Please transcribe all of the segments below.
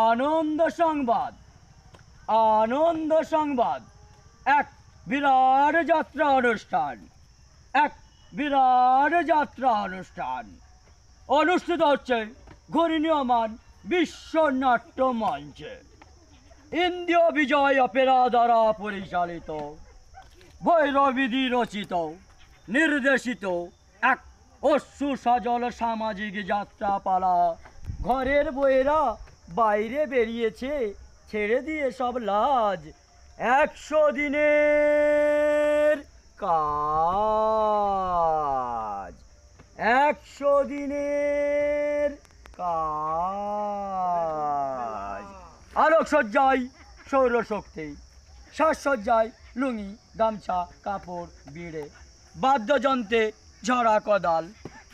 আনন্দ সংবাদ, আনন্দ সংবাদ। এক বিরাট যাত্রা অনুষ্ঠান, এক বিরাট যাত্রা অনুষ্ঠান অনুষ্ঠিত হচ্ছে ঘূর্ণীয়মান বিশ্ব নাট্য মঞ্চে। ইন্দ্রিয় বিজয় অপেরা দ্বারা পরিচালিত, ভৈরবিধি রচিত, নির্দেশিত এক অশ্রু সজল সামাজিক যাত্রাপালা। ঘরের বউয়েরা বাইরে বেরিয়েছে, ছেড়ে দিয়ে সব লাজ। 100 দিনের কাজ, 100 দিনের কাজ। আলোকসজ্জায় সৌরশক্তি, সাজসজ্জায় লুঙ্গি, গামছা, কাপড়, বিড়ে, বাদ্যযন্ত্রে ঝরা কদাল,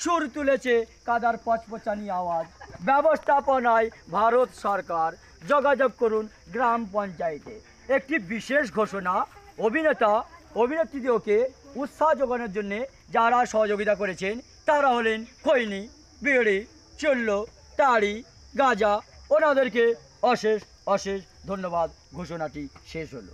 সুর তুলেছে কাদার পচপচানি আওয়াজ। ব্যবস্থাপনায় ভারত সরকার। যোগাযোগ করুন গ্রাম পঞ্চায়েতে। একটি বিশেষ ঘোষণা, অভিনেতা অভিনেত্রীদেরকে উৎসাহ যোগানোর জন্যে যারা সহযোগিতা করেছেন তারা হলেন খৈনি, বিড়ি, চল্লো, তাড়ি, গাঁজা। ওনাদেরকে অশেষ অশেষ ধন্যবাদ। ঘোষণাটি শেষ হলো।